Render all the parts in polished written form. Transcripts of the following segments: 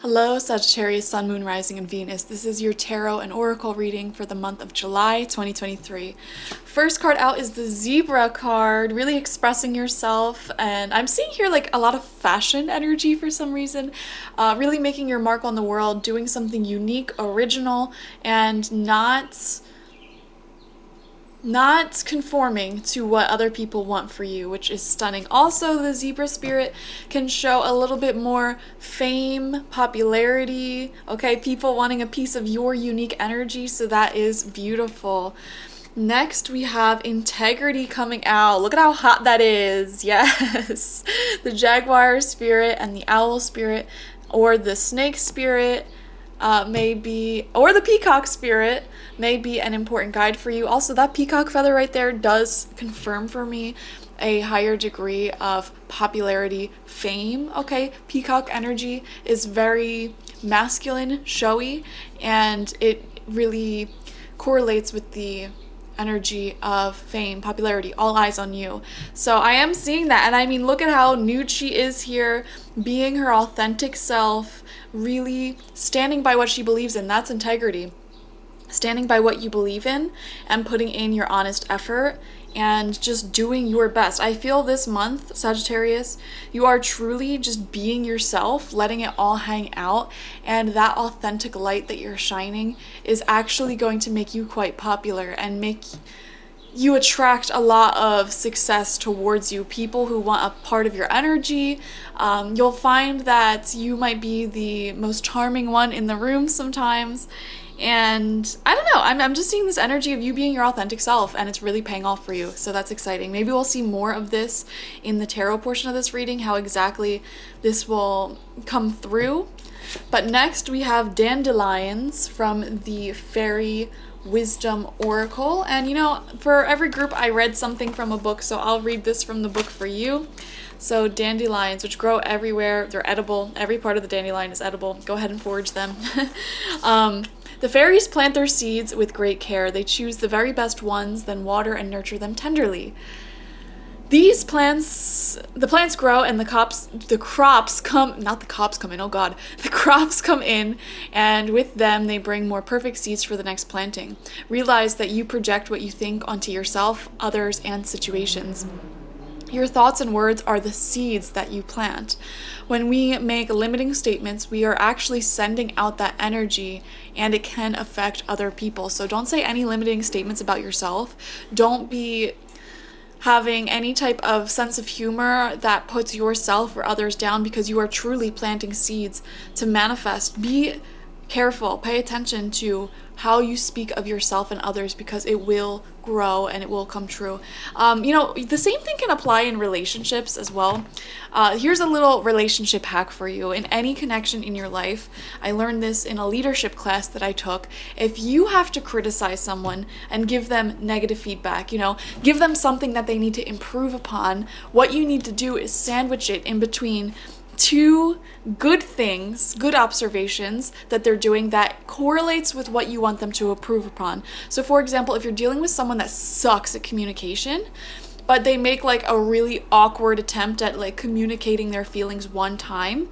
Hello, Sagittarius, Sun, Moon, Rising, and Venus. This is your tarot and oracle reading for the month of July 2023. First card out is the Zebra card, really expressing yourself. And I'm seeing here like a lot of fashion energy for some reason. Really making your mark on the world, doing something unique, original, and not conforming to what other people want for you, which is stunning. Also, the Zebra spirit can show a little bit more fame, popularity, okay? People wanting a piece of your unique energy, so that is beautiful. Next, we have integrity coming out. Look at how hot that is. Yes. The Jaguar spirit and the Owl spirit, or the Snake spirit, maybe, or the Peacock spirit may be an important guide for you. Also, that peacock feather right there does confirm for me a higher degree of popularity, fame. Okay, peacock energy is very masculine, showy, and it really correlates with the energy of fame, popularity, all eyes on you. So I am seeing that, and I mean, look at how nude she is here, being her authentic self, really standing by what she believes in. That's integrity. Standing by what you believe in and putting in your honest effort and just doing your best. I feel this month, Sagittarius, you are truly just being yourself, letting it all hang out, and that authentic light that you're shining is actually going to make you quite popular and make you attract a lot of success towards you, people who want a part of your energy. You'll find that you might be the most charming one in the room sometimes. And I don't know, I'm just seeing this energy of you being your authentic self, and it's really paying off for you. So that's exciting. Maybe we'll see more of this in the tarot portion of this reading, how exactly this will come through. But next we have dandelions from the Fairy Wisdom Oracle. And you know, for every group I read something from a book, so I'll read this from the book for you. So dandelions, which grow everywhere, they're edible. Every part of the dandelion is edible. Go ahead and forage them. The fairies plant their seeds with great care. They choose the very best ones, then water and nurture them tenderly. The plants grow and the crops come in, and with them they bring more perfect seeds for the next planting. Realize that you project what you think onto yourself, others, and situations. Your thoughts and words are the seeds that you plant. When we make limiting statements, we are actually sending out that energy, and it can affect other people. So don't say any limiting statements about yourself. Don't be having any type of sense of humor that puts yourself or others down, because you are truly planting seeds to manifest. Be careful, pay attention to how you speak of yourself and others, because it will grow and it will come true. The same thing can apply in relationships as well. Here's a little relationship hack for you. In any connection in your life, I learned this in a leadership class that I took. If you have to criticize someone and give them negative feedback, give them something that they need to improve upon, what you need to do is sandwich it in between two good things, good observations that they're doing that correlates with what you want them to improve upon. So for example, if you're dealing with someone that sucks at communication, but they make like a really awkward attempt at like communicating their feelings one time,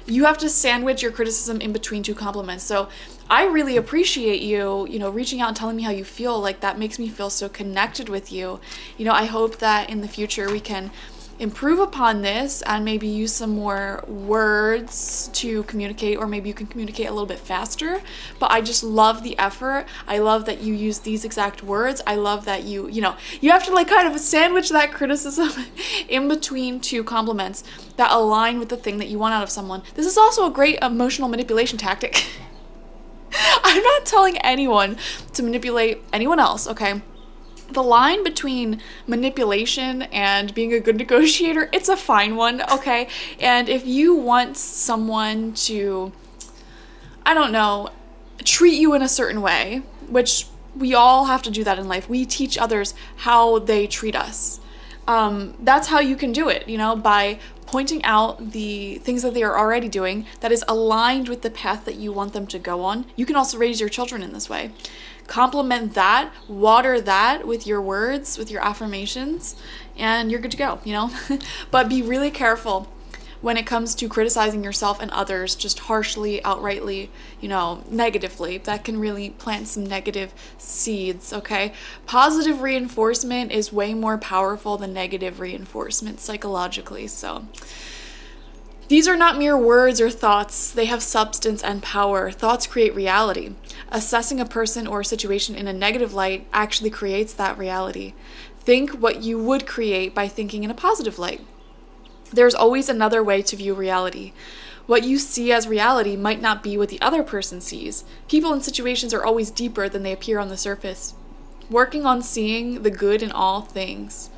you have to sandwich your criticism in between two compliments. So I really appreciate you, reaching out and telling me how you feel. Like, that makes me feel so connected with you. I hope that in the future we can improve upon this and maybe use some more words to communicate, or maybe you can communicate a little bit faster. But I just love the effort. I love that you use these exact words. I love that you have to like kind of sandwich that criticism in between two compliments that align with the thing that you want out of someone. This is also a great emotional manipulation tactic. I'm not telling anyone to manipulate anyone else, okay? The line between manipulation and being a good negotiator, it's a fine one, okay? And if you want someone to, treat you in a certain way, which we all have to do that in life. We teach others how they treat us. That's how you can do it, by pointing out the things that they are already doing that is aligned with the path that you want them to go on. You can also raise your children in this way. Complement that, water that with your words, with your affirmations, and you're good to go, But be really careful when it comes to criticizing yourself and others just harshly, outrightly, negatively. That can really plant some negative seeds, okay? Positive reinforcement is way more powerful than negative reinforcement psychologically. So these are not mere words or thoughts. They have substance and power. Thoughts create reality. Assessing a person or a situation in a negative light actually creates that reality. Think what you would create by thinking in a positive light. There's always another way to view reality. What you see as reality might not be what the other person sees. People and situations are always deeper than they appear on the surface. Working on seeing the good in all things.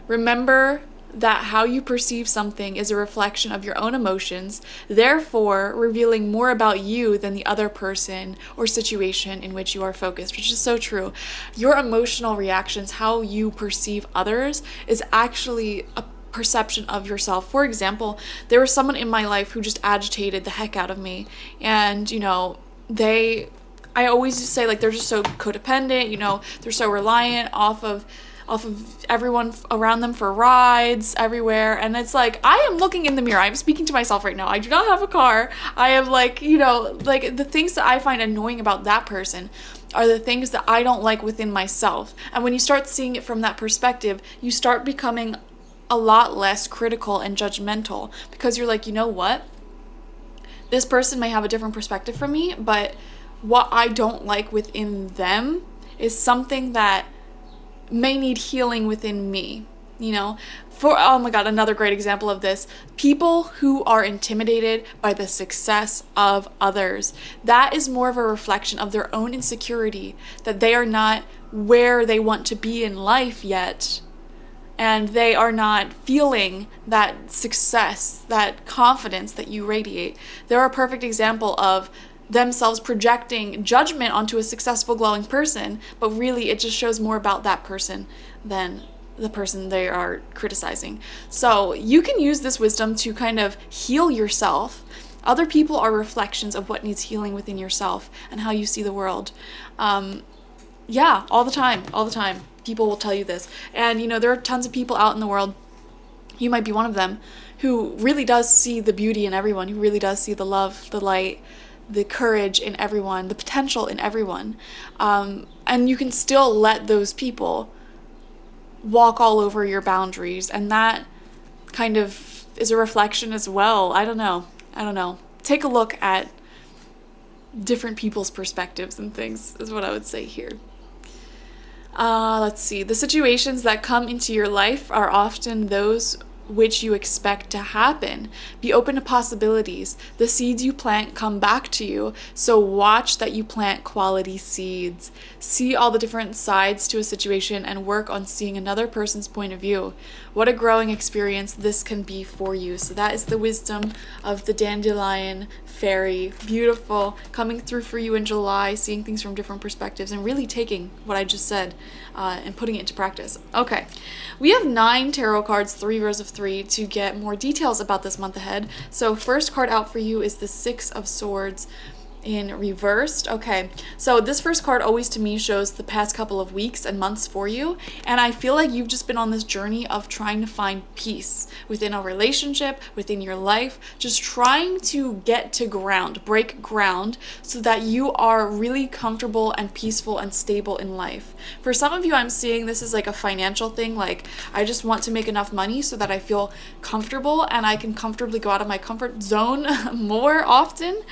Remember that how you perceive something is a reflection of your own emotions, therefore revealing more about you than the other person or situation in which you are focused, which is so true. Your emotional reactions, how you perceive others, is actually a perception of yourself. For example, there was someone in my life who just agitated the heck out of me, and I always just say, like, they're just so codependent, they're so reliant off of everyone around them for rides everywhere. And it's like, I am looking in the mirror. I'm speaking to myself right now. I do not have a car. I am like the things that I find annoying about that person are the things that I don't like within myself. And when you start seeing it from that perspective, you start becoming a lot less critical and judgmental, because you're like, you know what? This person may have a different perspective from me, but what I don't like within them is something that may need healing within me, oh my God, another great example of this, people who are intimidated by the success of others. That is more of a reflection of their own insecurity, that they are not where they want to be in life yet, and they are not feeling that success, that confidence that you radiate. They're a perfect example of themselves projecting judgment onto a successful, glowing person, but really it just shows more about that person than the person they are criticizing. So you can use this wisdom to kind of heal yourself. Other people are reflections of what needs healing within yourself and how you see the world. All the time. People will tell you this. And there are tons of people out in the world, you might be one of them, who really does see the beauty in everyone, who really does see the love, the light, the courage in everyone, the potential in everyone. And you can still let those people walk all over your boundaries. And that kind of is a reflection as well. I don't know. Take a look at different people's perspectives and things is what I would say here. Let's see. The situations that come into your life are often those which you expect to happen. Be open to possibilities. The seeds you plant come back to you, so watch that you plant quality seeds. See all the different sides to a situation and work on seeing another person's point of view. What a growing experience this can be for you. So that is the wisdom of the dandelion fairy. Beautiful. Coming through for you in July, seeing things from different perspectives and really taking what I just said and putting it into practice. Okay. We have 9 tarot cards, 3 rows of 3, to get more details about this month ahead. So first card out for you is the 6 of Swords in reversed. Okay, so this first card always to me shows the past couple of weeks and months for you, and I feel like you've just been on this journey of trying to find peace within a relationship, within your life, just trying to get to ground, break ground, so that you are really comfortable and peaceful and stable in life. For some of you, I'm seeing this is like a financial thing, like I just want to make enough money so that I feel comfortable and I can comfortably go out of my comfort zone more often.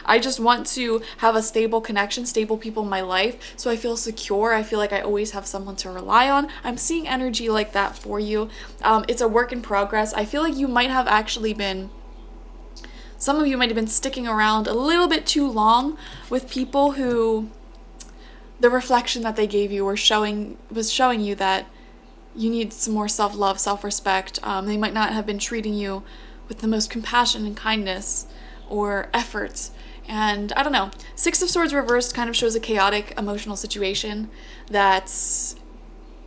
I just want to have a stable connection, stable people in my life, so I feel secure. I feel like I always have someone to rely on. I'm seeing energy like that for you. It's a work in progress. I feel like you might have actually been, some of you might have been sticking around a little bit too long with people who the reflection that they gave you was showing you that you need some more self-love, self-respect. They might not have been treating you with the most compassion and kindness or efforts. And I don't know, 6 of Swords reversed kind of shows a chaotic emotional situation that's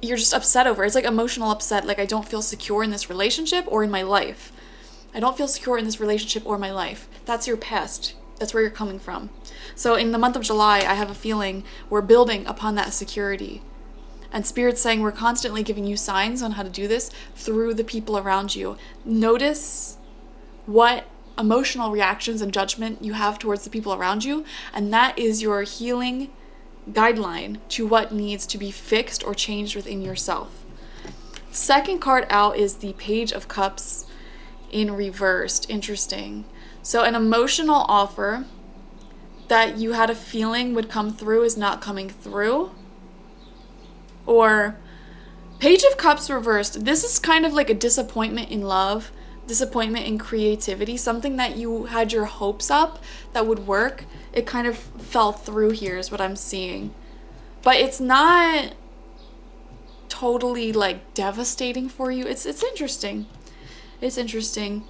you're just upset over. It's like emotional upset, like I don't feel secure in this relationship or in my life. I don't feel secure in this relationship or my life. That's your past. That's where you're coming from. So in the month of July, I have a feeling we're building upon that security. And Spirit's saying we're constantly giving you signs on how to do this through the people around you. Notice what emotional reactions and judgment you have towards the people around you, and that is your healing guideline to what needs to be fixed or changed within yourself. Second card out is the Page of Cups in reversed. Interesting. So an emotional offer that you had a feeling would come through is not coming through. Or Page of Cups reversed. This is kind of like a disappointment in love, disappointment in creativity, something that you had your hopes up that would work. It kind of fell through here is what I'm seeing. But it's not totally like devastating for you. It's interesting. It's interesting.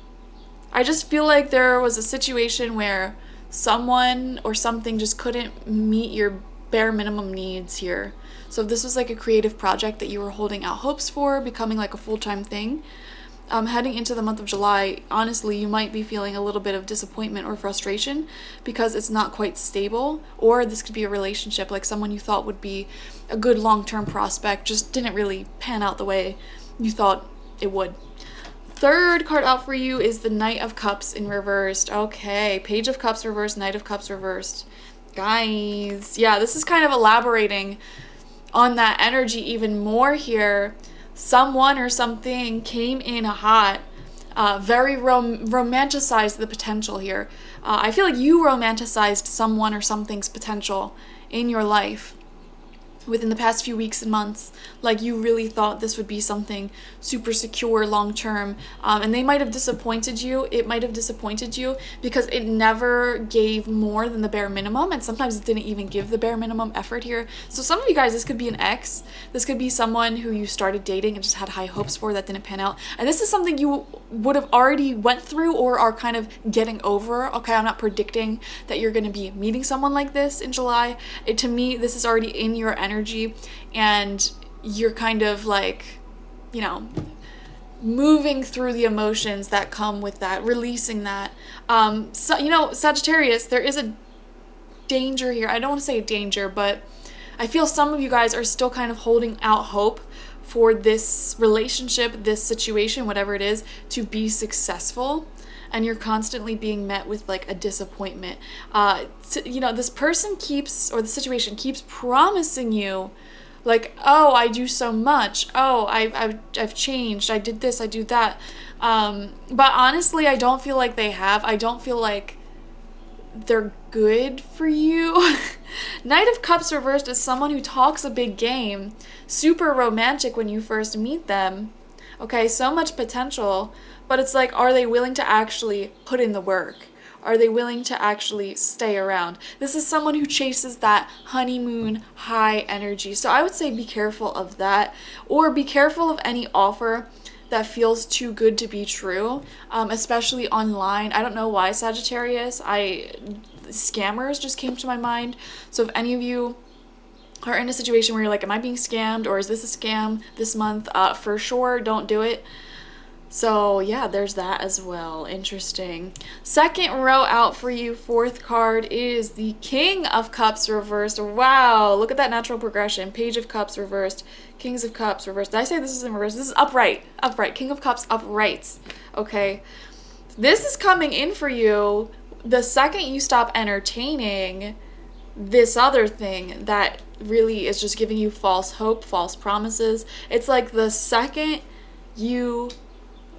I just feel like there was a situation where someone or something just couldn't meet your bare minimum needs here. So if this was like a creative project that you were holding out hopes for becoming like a full-time thing, heading into the month of July, honestly, you might be feeling a little bit of disappointment or frustration because it's not quite stable. Or this could be a relationship, like someone you thought would be a good long-term prospect just didn't really pan out the way you thought it would. Third card out for you is the Knight of Cups in reversed. Okay, Page of Cups reversed, Knight of Cups reversed. Guys, yeah, this is kind of elaborating on that energy even more here. Someone or something came in hot, very romanticized the potential here. I feel like you romanticized someone or something's potential in your life within the past few weeks and months. Like you really thought this would be something super secure long term, and they might have disappointed you. It might have disappointed you because it never gave more than the bare minimum, and sometimes it didn't even give the bare minimum effort here. So some of you guys, this could be an ex. This could be someone who you started dating and just had high hopes for that didn't pan out, and this is something you would have already went through or are kind of getting over. Okay, I'm not predicting that you're going to be meeting someone like this in July. To me, this is already in your energy, and you're kind of like, you know, moving through the emotions that come with that, releasing that. So, you know, Sagittarius, there is a danger here. I don't want to say a danger, but I feel some of you guys are still kind of holding out hope for this relationship, this situation, whatever it is, to be successful. And you're constantly being met with like a disappointment. You know, this person keeps, or the situation keeps promising you like, oh, I do so much. Oh, I've changed. I did this, I do that. But honestly, I don't feel like they have. I don't feel like they're good for you. Knight of Cups reversed is someone who talks a big game, super romantic when you first meet them. Okay, so much potential, but it's like, are they willing to actually put in the work? Are they willing to actually stay around? This is someone who chases that honeymoon high energy. So I would say be careful of that, or be careful of any offer that feels too good to be true, especially online. I don't know why, Sagittarius. Scammers just came to my mind. So if any of you are in a situation where you're like, am I being scammed, or is this a scam this month? For sure, don't do it. So yeah, there's that as well. Interesting. Second row out for you, fourth card, is the King of Cups reversed. Wow, look at that natural progression. Page of Cups reversed, Kings of Cups reversed. Did I say this is in reverse? This is upright. King of Cups upright. Okay, this is coming in for you the second you stop entertaining this other thing that really is just giving you false hope, false promises. It's like the second you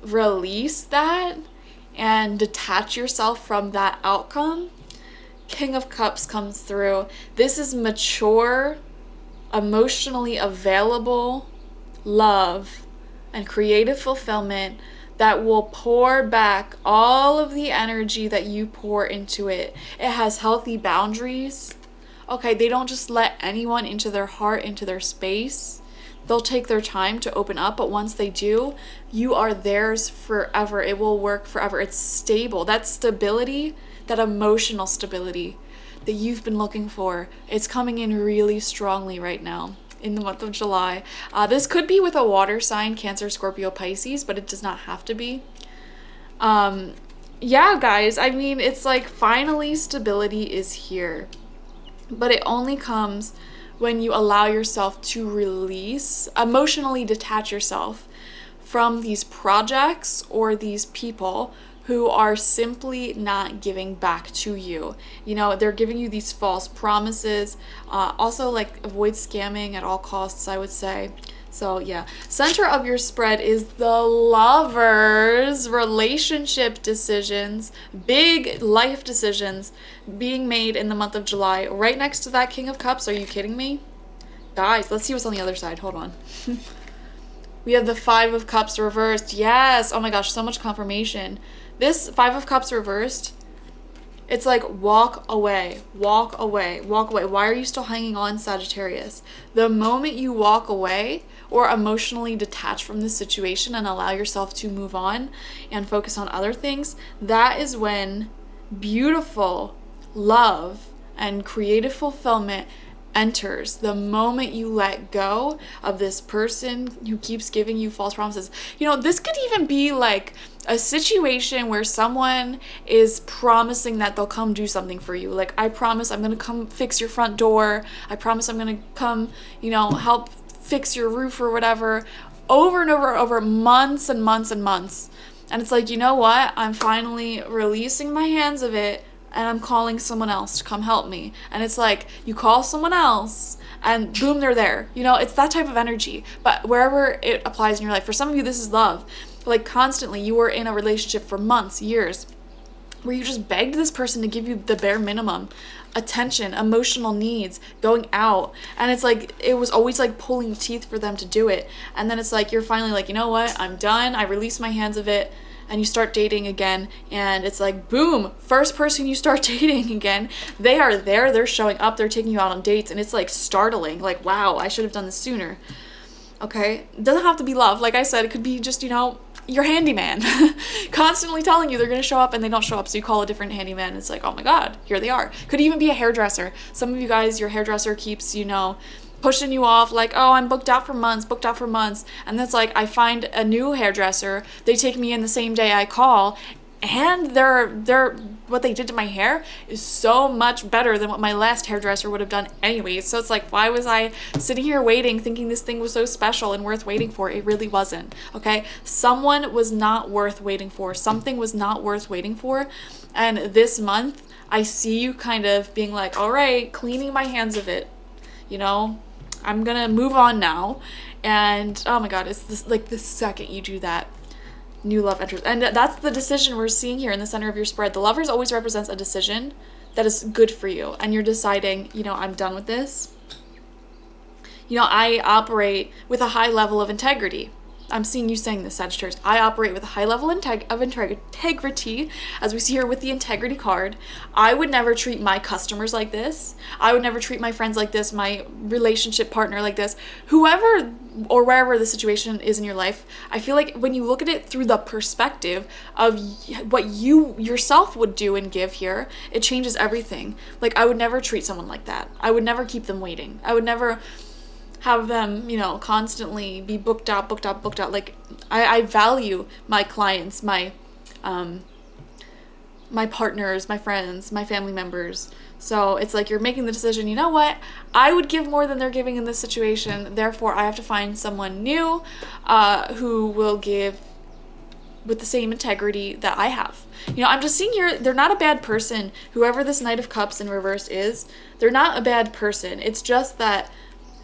release that and detach yourself from that outcome, King of Cups comes through. This is mature, emotionally available love and creative fulfillment that will pour back all of the energy that you pour into it. It has healthy boundaries. Okay, they don't just let anyone into their heart, into their space. They'll take their time to open up, but once they do, you are theirs forever. It will work forever. It's stable. That stability, that emotional stability that you've been looking for, it's coming in really strongly right now in the month of July. This could be with a water sign, Cancer, Scorpio, Pisces, but it does not have to be. Yeah, guys, I mean, it's like finally stability is here, but it only comes when you allow yourself to release, emotionally detach yourself from these projects or these people who are simply not giving back to you. You know, they're giving you these false promises. Also, like, avoid scamming at all costs, I would say. So yeah, center of your spread is the Lovers, relationship decisions, big life decisions being made in the month of July. Right next to that King of Cups. Are you kidding me? Guys, let's see what's on the other side. Hold on. We have the Five of Cups reversed. Yes. Oh my gosh, so much confirmation. This Five of Cups reversed, it's like walk away, walk away, walk away. Why are you still hanging on, Sagittarius? The moment you walk away or emotionally detach from this situation and allow yourself to move on and focus on other things, that is when beautiful love and creative fulfillment enters. The moment you let go of this person who keeps giving you false promises. You know, this could even be like a situation where someone is promising that they'll come do something for you. Like, I promise I'm gonna come fix your front door. I promise I'm gonna come, you know, help fix your roof or whatever, over and over, months and months and months. And it's like, you know what? I'm finally releasing my hands of it, and I'm calling someone else to come help me. And it's like, you call someone else and boom, they're there. You know, it's that type of energy. But wherever it applies in your life, for some of you, this is love. Like, constantly, you were in a relationship for months, years, where you just begged this person to give you the bare minimum attention, emotional needs, going out. And it's like, it was always like pulling teeth for them to do it. And then it's like, you're finally like, you know what? I'm done. I release my hands of it. And you start dating again, and it's like, boom, first person you start dating again, they are there, they're showing up, they're taking you out on dates, and it's like startling, like, wow, I should have done this sooner. Okay, it doesn't have to be love. Like I said, it could be just, you know, your handyman constantly telling you they're going to show up and they don't show up, so you call a different handyman, and it's like, oh my god, here they are. Could even be a hairdresser. Some of you guys, your hairdresser keeps, you know, pushing you off, like, oh, I'm booked out for months, and that's like, I find a new hairdresser, they take me in the same day I call, and they're what they did to my hair is so much better than what my last hairdresser would have done anyways. So it's like, why was I sitting here waiting, thinking this thing was so special and worth waiting for? It really wasn't. Okay, someone was not worth waiting for, something was not worth waiting for. And this month I see you kind of being like, all right, cleaning my hands of it, you know, I'm gonna move on now. And oh my god, it's this, like, the second you do that, new love enters. And that's the decision we're seeing here in the center of your spread. The Lovers always represents a decision that is good for you, and you're deciding, you know, I'm done with this. You know, I operate with a high level of integrity. I'm seeing you saying this, Sagittarius. I operate with a high level of integrity, as we see here with the integrity card. I would never treat my customers like this. I would never treat my friends like this, my relationship partner like this. Whoever or wherever the situation is in your life, I feel like when you look at it through the perspective of what you yourself would do and give here, it changes everything. Like, I would never treat someone like that. I would never keep them waiting. I would never have them, you know, constantly be booked out. Like, I value my clients, my partners, my friends, my family members. So it's like, you're making the decision, you know what, I would give more than they're giving in this situation, therefore I have to find someone new who will give with the same integrity that I have. You know, I'm just seeing here, they're not a bad person. Whoever this Knight of Cups in reverse is, they're not a bad person. It's just that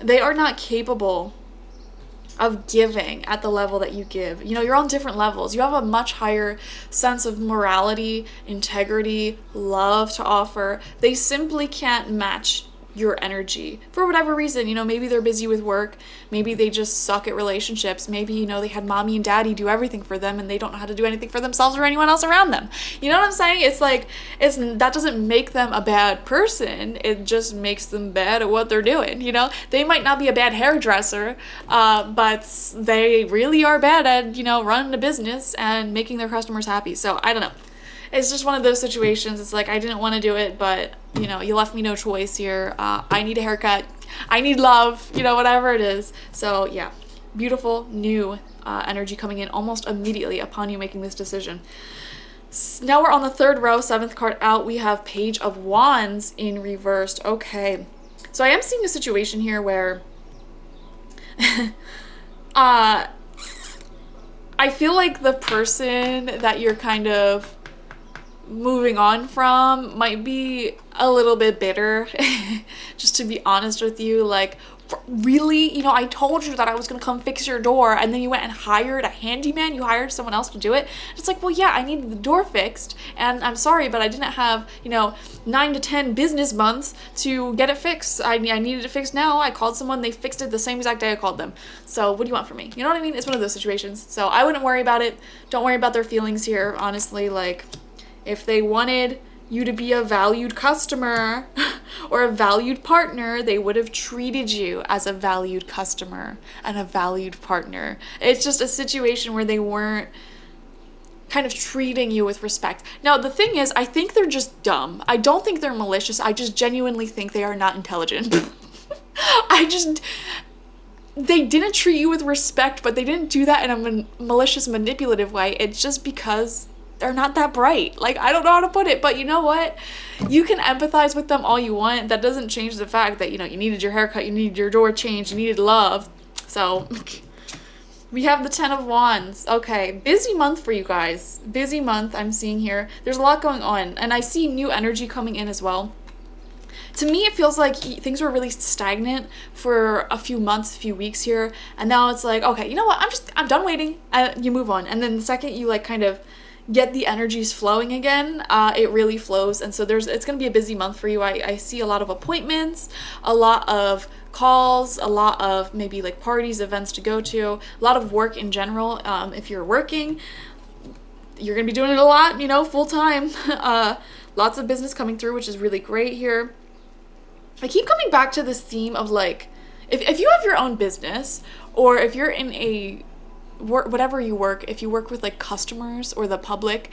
they are not capable of giving at the level that you give. You know, you're on different levels. You have a much higher sense of morality, integrity, love to offer. They simply can't match your energy for whatever reason. You know, maybe they're busy with work, maybe they just suck at relationships, maybe, you know, they had mommy and daddy do everything for them and they don't know how to do anything for themselves or anyone else around them. You know what I'm saying? It's like, that doesn't make them a bad person, it just makes them bad at what they're doing. You know, they might not be a bad hairdresser, but they really are bad at, you know, running a business and making their customers happy. So I don't know, it's just one of those situations. It's like, I didn't want to do it, but, you know, you left me no choice here. I need a haircut. I need love, you know, whatever it is. So yeah, beautiful new energy coming in almost immediately upon you making this decision. Now we're on the third row, seventh card out. We have Page of Wands in reversed. Okay, so I am seeing a situation here where I I feel like the person that you're kind of moving on from might be a little bit bitter, just to be honest with you. Like, really, you know, I told you that I was gonna come fix your door, and then you went and hired a handyman, you hired someone else to do it. It's like, well, yeah, I needed the door fixed, and I'm sorry, but I didn't have, you know, 9 to 10 business months to get it fixed. I needed it fixed now. I called someone, they fixed it the same exact day I called them. So what do you want from me? You know what I mean? It's one of those situations. So I wouldn't worry about it. Don't worry about their feelings here, honestly. Like, if they wanted you to be a valued customer or a valued partner, they would have treated you as a valued customer and a valued partner. It's just a situation where they weren't kind of treating you with respect. Now, the thing is, I think they're just dumb. I don't think they're malicious. I just genuinely think they are not intelligent. They didn't treat you with respect, but they didn't do that in a malicious, manipulative way. It's just because they're not that bright. Like, I don't know how to put it, but you know what? You can empathize with them all you want. That doesn't change the fact that, you know, you needed your haircut, you needed your door changed, you needed love. So, we have the 10 of Wands. Okay, busy month for you guys. Busy month I'm seeing here. There's a lot going on, and I see new energy coming in as well. To me, it feels like things were really stagnant for a few months, a few weeks here, and now it's like, okay, you know what? I'm done waiting. You move on, and then the second you like kind of get the energies flowing again, it really flows. And so it's going to be a busy month for you. I see a lot of appointments, a lot of calls, a lot of maybe like parties, events to go to, a lot of work in general. If you're working, you're going to be doing it a lot, you know, full time. Lots of business coming through, which is really great here. I keep coming back to this theme of like, if you have your own business, or if you're in a whatever you work, if you work with like customers or the public,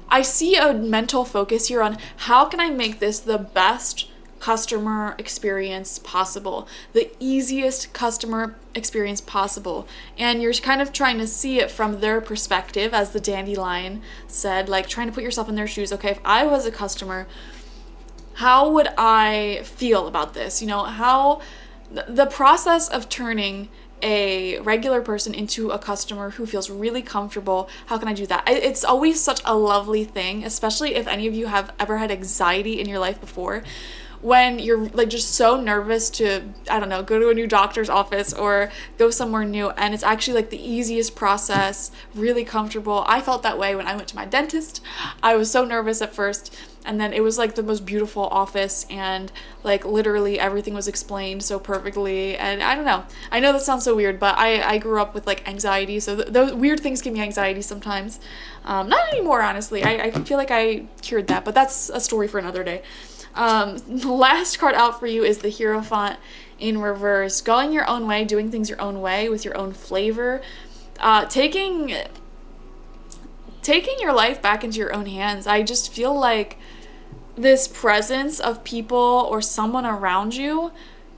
I see a mental focus here on how can I make this the best customer experience possible, the easiest customer experience possible. And you're kind of trying to see it from their perspective, as the dandelion said, like trying to put yourself in their shoes. Okay, if I was a customer, how would I feel about this? You know, how the process of turning a regular person into a customer who feels really comfortable. How can I do that? It's always such a lovely thing, especially if any of you have ever had anxiety in your life before, when you're like just so nervous to, I don't know, go to a new doctor's office or go somewhere new, and it's actually like the easiest process, really comfortable. I felt that way when I went to my dentist. I was so nervous at first, and then it was like the most beautiful office, and like literally everything was explained so perfectly. And I don't know, I know that sounds so weird, but I grew up with like anxiety, so those weird things give me anxiety sometimes. Not anymore, honestly. I feel like I cured that, but that's a story for another day. The last card out for you is the Hierophant in reverse. Going your own way, doing things your own way with your own flavor, taking your life back into your own hands. I just feel like this presence of people or someone around you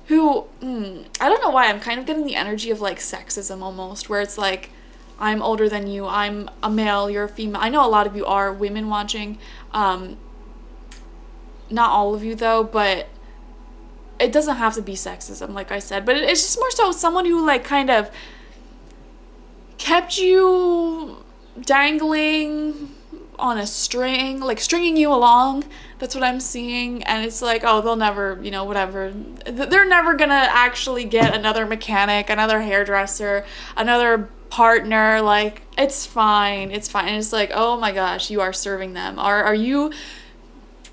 who, I don't know why, I'm kind of getting the energy of like sexism almost, where it's like, I'm older than you, I'm a male, you're a female. I know a lot of you are women watching, not all of you though, but it doesn't have to be sexism, like I said, but it's just more so someone who like kind of kept you dangling on a string, like stringing you along. That's what I'm seeing. And it's like, oh, they'll never, you know, whatever. They're never gonna actually get another mechanic, another hairdresser, another partner. Like, it's fine. It's fine. And it's like, oh my gosh, you are serving them. Are you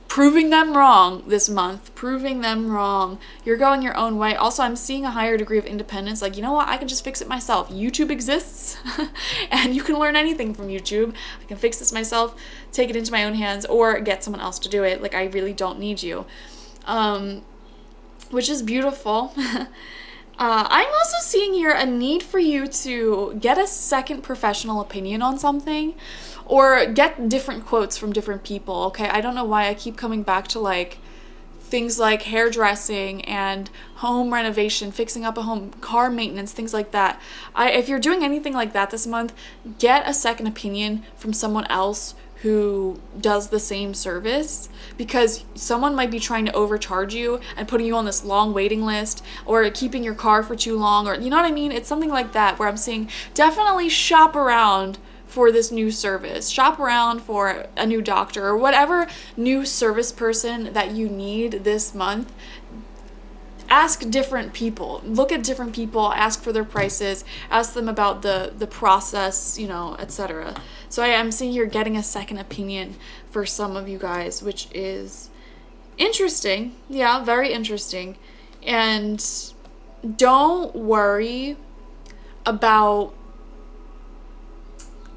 proving them wrong this month, proving them wrong? You're going your own way. Also, I'm seeing a higher degree of independence. Like, you know what? I can just fix it myself. YouTube exists and you can learn anything from YouTube. I can fix this myself, take it into my own hands, or get someone else to do it. Like, I really don't need you. Which is beautiful. I'm also seeing here a need for you to get a second professional opinion on something, or get different quotes from different people. Okay, I don't know why I keep coming back to like things like hairdressing and home renovation, fixing up a home, car maintenance, things like that. If you're doing anything like that this month, get a second opinion from someone else who does the same service, because someone might be trying to overcharge you and putting you on this long waiting list, or keeping your car for too long, or you know what I mean? It's something like that where I'm saying definitely shop around for this new service. Shop around for a new doctor or whatever new service person that you need this month. Ask different people, look at different people, ask for their prices, ask them about the process, etc. So I am seeing you're getting a second opinion for some of you guys, which is interesting. Yeah, very interesting. And don't worry about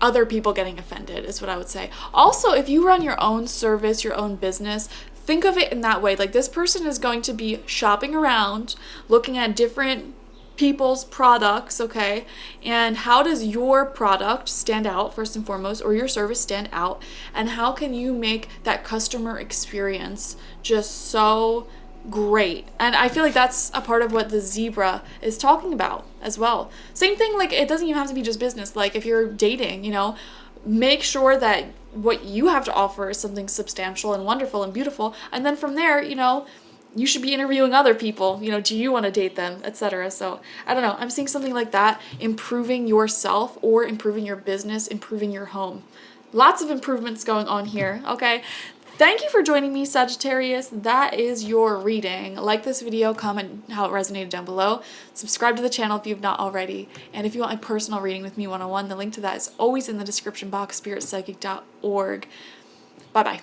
other people getting offended, is what I would say. Also, if you run your own service, your own business, think of it in that way. Like, this person is going to be shopping around, looking at different people's products, okay? And how does your product stand out, first and foremost, or your service stand out? And how can you make that customer experience just so great? And I feel like that's a part of what the zebra is talking about as well. Same thing, like, it doesn't even have to be just business. Like, if you're dating, make sure that what you have to offer is something substantial and wonderful and beautiful. And then from there, you should be interviewing other people. Do you want to date them, etc. So I don't know. I'm seeing something like that, improving yourself or improving your business, improving your home. Lots of improvements going on here. Okay. Thank you for joining me, Sagittarius. That is your reading. Like this video, comment how it resonated down below. Subscribe to the channel if you've not already. And if you want a personal reading with me one-on-one, the link to that is always in the description box, spiritpsychic.org. Bye-bye.